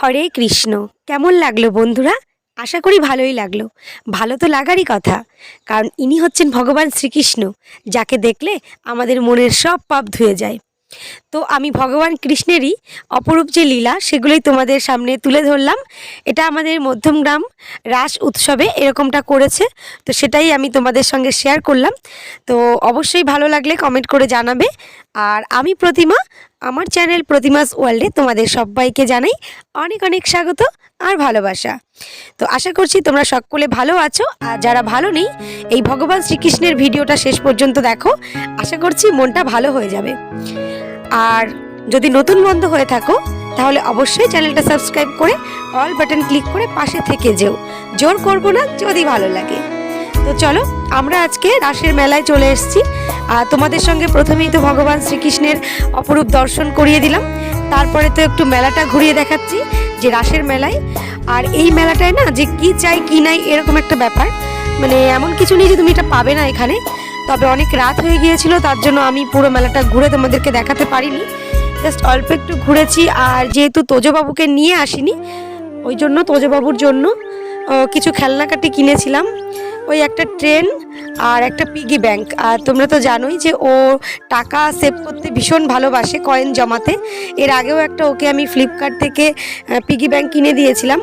হরে কৃষ্ণ। কেমন লাগলো বন্ধুরা? আশা করি ভালোই লাগলো। ভালো তো লাগারই কথা, কারণ ইনি হচ্ছেন ভগবান শ্রীকৃষ্ণ, যাকে দেখলে আমাদের মনের সব পাপ ধুয়ে যায়। তো আমি ভগবান কৃষ্ণেরই অপরূপ যে লীলা, সেগুলোই তোমাদের সামনে তুলে ধরলাম। এটা আমাদের মধ্যমগ্রাম রাস উৎসবে এরকমটা করেছে, তো সেটাই আমি তোমাদের সঙ্গে শেয়ার করলাম। তো অবশ্যই ভালো লাগলে কমেন্ট করে জানাবে। আর আমি প্রতিমা, আমার চ্যানেল প্রতিমাস ওয়ার্ল্ডে তোমাদের সবাইকে জানাই অনেক অনেক স্বাগত আর ভালোবাসা। তো আশা করছি তোমরা সকলে ভালো আছো, আর যারা ভালো নেই এই ভগবান শ্রীকৃষ্ণের ভিডিওটা শেষ পর্যন্ত দেখো, আশা করছি মনটা ভালো হয়ে যাবে। আর যদি নতুন বন্ধু হয়ে থাকো তাহলে অবশ্যই চ্যানেলটা সাবস্ক্রাইব করে অল বাটন ক্লিক করে পাশে থেকে যেও, জোর করবো না যদি ভালো লাগে। তো চলো, আমরা আজকে রাসের মেলায় চলে এসেছি। আর তোমাদের সঙ্গে প্রথমেই তো ভগবান শ্রীকৃষ্ণের অপরূপ দর্শন করিয়ে দিলাম, তারপরে তো একটু মেলাটা ঘুরিয়ে দেখাচ্ছি যে রাসের মেলায়। আর এই মেলাটায় না যে কি চাই কি নাই এরকম একটা ব্যাপার, মানে এমন কিছু নেই যে তুমি এটা পাবে না এখানে। তবে অনেক রাত হয়ে গিয়েছিল, তার জন্য আমি পুরো মেলাটা ঘুরে তোমাদেরকে দেখাতে পারিনি, জাস্ট অল্প একটু ঘুরেছি। আর যেহেতু তোজবাবুকে নিয়ে আসিনি, ওই জন্য তোজবাবুর জন্য কিছু খেলনাকাটি কিনেছিলাম, ওই একটা ট্রেন আর একটা পিগি ব্যাংক। আর তোমরা তো জানোই যে ও টাকা সেভ করতে ভীষণ ভালোবাসে, কয়েন জমাতে। এর আগেও একটা ওকে আমি ফ্লিপকার্ট থেকে পিগি ব্যাংক কিনে দিয়েছিলাম,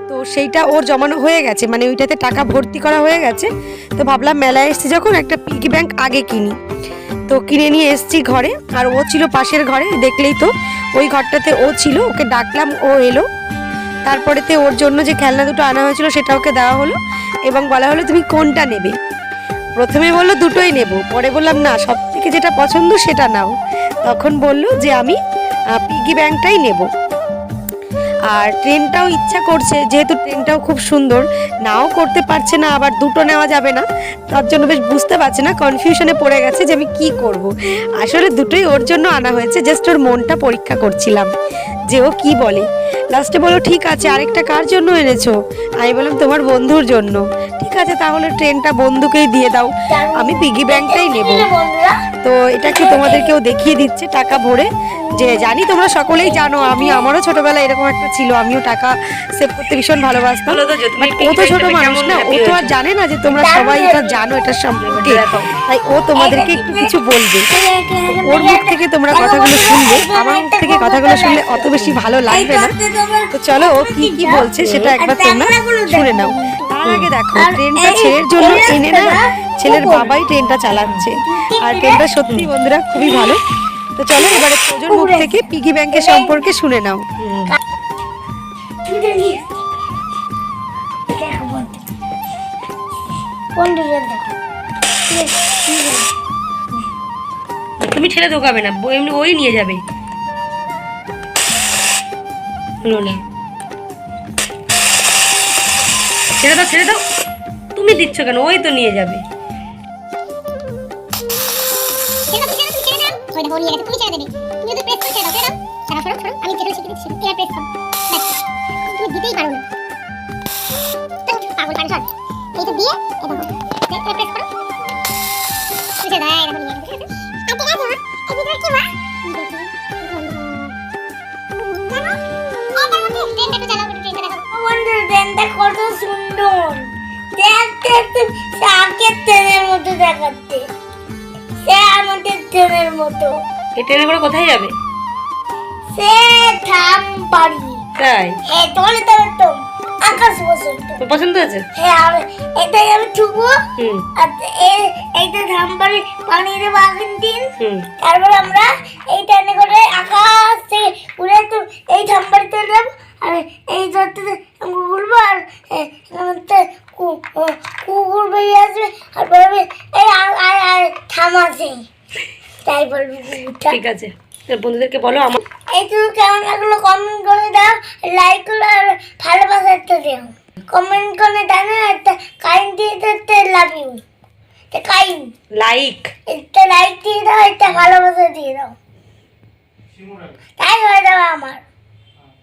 তো সেইটা ওর জমানো হয়ে গেছে, মানে ওইটাতে টাকা ভর্তি করা হয়ে গেছে। তো ভাবলাম মেলায় এসেছি যখন একটা পিগি ব্যাংক আগে কিনি, তো কিনে নিয়ে এসেছি ঘরে। আর ও ছিল পাশের ঘরে, দেখলেই তো ওই ঘরটাতে ও ছিল, ওকে ডাকলাম, ও এলো। তারপরেতে ওর জন্য যে খেলনা দুটো আনা হয়েছিল সেটা ওকে দেওয়া হলো, এবং বলা হলো তুমি কোনটা নেবে। প্রথমে বললো দুটোই নেব, পরে বললাম না, সব থেকে যেটা পছন্দ সেটা নাও। তখন বললো যে আমি পিগি ব্যাংকটাই নেব। আর ট্রেনটাও ইচ্ছা করছে, যেহেতু ট্রেনটাও খুব সুন্দর, নাও করতে পারছে না, আবার দুটো নেওয়া যাবে না, তার জন্য বেশ বুঝতে পারছে না, কনফিউশনে পড়ে গেছে যে আমি কি করব। আসলে দুটোই ওর জন্য আনা হয়েছে, জাস্ট ওর মনটা পরীক্ষা করছিলাম যে ও কি বলে। লাস্টে বলো ঠিক আছে, আরেকটা কার জন্য এনেছো? আমি বললাম তোমার বন্ধুর জন্য। ঠিক আছে, তাহলে ট্রেনটা বন্ধুকেই দিয়ে দাও, আমি পিগি ব্যাংকটাই নেব। তো এটাকে তোমাদেরকেও দেখিয়ে দিচ্ছে টাকা ভরে, যে জানি তোমরা সকলেই জানো, আমারও ছোটবেলায় এরকম একটা ছিল, আমিও টাকা সেভ করতে ভীষণ ভালোবাসতাম। বাট ও তো ছোট মানুষ না, ও তো আর জানে না যে তোমরা সবাই এটা জানো এটা সম্পর্কে, তাই ও তোমাদেরকে একটু কিছু বলবে। ওর মুখ থেকে তোমরা কথাগুলো শুনবে, আমার মুখ থেকে কথাগুলো শুনলে অত বেশি ভালো লাগবে না। তো চলো ও কি কি বলছে সেটা একবার তোমরা শুনে নাও। তার আগে দেখো, ট্রেনটা ছেলের জন্য এনে না, ছেলের বাবাই ট্রেনটা চালাচ্ছে। আর ট্রেনটা সত্যি বন্ধুরা খুবই ভালো। তো চলো এবারে তোজোর মুখ থেকে পিগি ব্যাংকের সম্পর্কে শুনে নাও। তুমি ঠেলে ঢোকাবে না, এমনি ওই নিয়ে যাবে। ছেড়ে দাও, ছেড়ে দাও, তুমি দিচ্ছ কেন? ওই তো নিয়ে যাবে। কত সুন্দর দেখতে, শাকের ট্রেনের মতো দেখাচ্ছে, সে আমাদের ট্রেনের মতো। এই ট্রেনে করে কোথায় যাবে? সে থাম পারি। তাই? হ্যাঁ, তোলে তো আকাশ পছন্দ। পছন্দ আছে? হ্যাঁ, এটাই আমি ছুবো। আর এইটা থাম পারি পানির বাগান দিন। তারপর আমরা এই ট্রেনে করে আকাশ থেকে উড়ে তো এই থাম পারি চলে যাবো। আর এই ধরতে ঘুরবো, আর কুকুর বেরিয়ে আসবে আর বলবে এই আয় থামাছে, তাই বলবি। ঠিক আছে, বন্ধুদেরকে বলো আমার একটু কেমন লাগলো কমেন্ট করে দাও, লাইক করো, আর ভালোবাসা একটা দিও। কমেন্ট করে জানো একটা কাইন দিয়ে দিতে, লাভ ইউ। কাইন লাইক, একটা লাইক দিয়ে দাও, একটা ভালোবাসা দিয়ে দাও, তাই হয়ে যাবে আমার,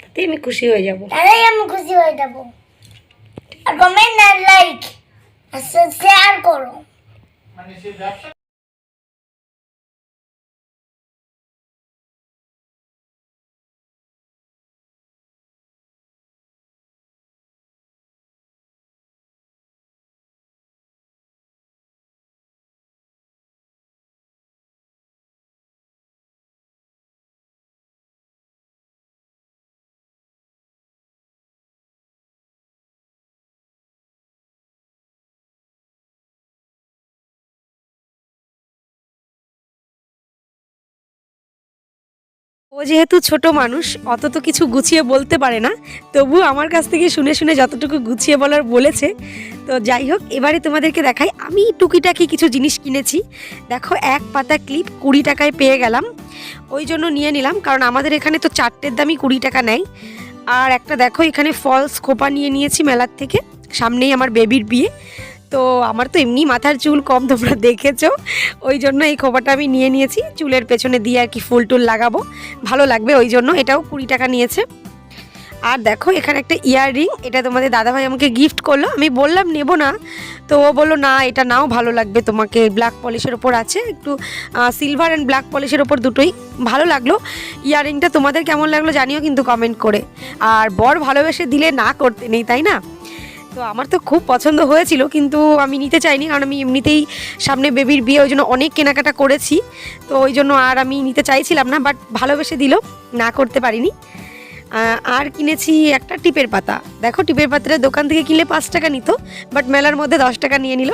তাতে আমি খুশি হয়ে যাবো। তাই আমি খুশি হয়ে যাবো। আর কমেন্ট আর লাইক আর শেয়ার করো। ও যেহেতু ছোট মানুষ অত তো কিছু গুছিয়ে বলতে পারে না, তবু আমার কাছ থেকে শুনে শুনে যতটুকু গুছিয়ে বলার বলেছে। তো যাই হোক, এবারে তোমাদেরকে দেখাই আমি টুকিটাকি কিছু জিনিস কিনেছি। দেখো, এক পাতা ক্লিপ 20 টাকায় পেয়ে গেলাম, ওই জন্য নিয়ে নিলাম, কারণ আমাদের এখানে তো 4টের দামই 20 টাকা নেয়। আর একটা দেখো এখানে ফলস খোপা নিয়ে নিয়েছি মেলার থেকে, সামনেই আমার বেবির বিয়ে। তো আমার তো এমনি মাথার চুল কম, তোমরা দেখেছো, ওই জন্য এই খোপাটা আমি নিয়ে নিয়েছি, চুলের পেছনে দিয়ে আর কি ফুল টুল লাগাবো, ভালো লাগবে ওই জন্য। এটাও 20 টাকা নিয়েছে। আর দেখো এখানে একটা ইয়াররিং, এটা তোমাদের দাদাভাই আমাকে গিফট করলো, আমি বললাম নেব না, তো ও বললো না এটা নাও, ভালো লাগবে তোমাকে, ব্ল্যাক পলিশের ওপর আছে, একটু সিলভার অ্যান্ড ব্ল্যাক পলিশের ওপর দুটোই ভালো লাগলো। ইয়াররিংটা তোমাদের কেমন লাগলো জানিও কিন্তু কমেন্ট করে। আর বর ভালোবেসে দিলে না করতে নেই, তাই না? তো আমার তো খুব পছন্দ হয়েছিল, কিন্তু আমি নিতে চাইনি, কারণ আমি এমনিতেই সামনে বেবির বিয়ে, ওই জন্য অনেক কেনাকাটা করেছি, তো ওই জন্য আর আমি নিতে চাইছিলাম না, বাট ভালোবেসে দিল, না করতে পারিনি। আর কিনেছি একটা টিপের পাতা। দেখো, টিপের পাতাটা দোকান থেকে কিনলে 5 টাকা নিত, বাট মেলার মধ্যে 10 টাকা নিয়ে নিল।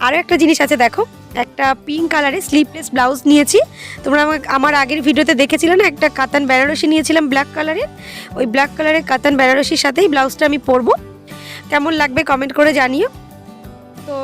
আরও একটা জিনিস আছে, দেখো একটা পিঙ্ক কালারের স্লিভলেস ব্লাউজ নিয়েছি। তোমরা আমার আগের ভিডিওতে দেখেছিলে না, একটা কাতান বেনারসি নিয়েছিলাম ব্ল্যাক কালারের, ওই ব্ল্যাক কালারের কাতান বেনারসির সাথেই ব্লাউজটা আমি পরবো। কেমন লাগবে কমেন্ট করে জানিও। তো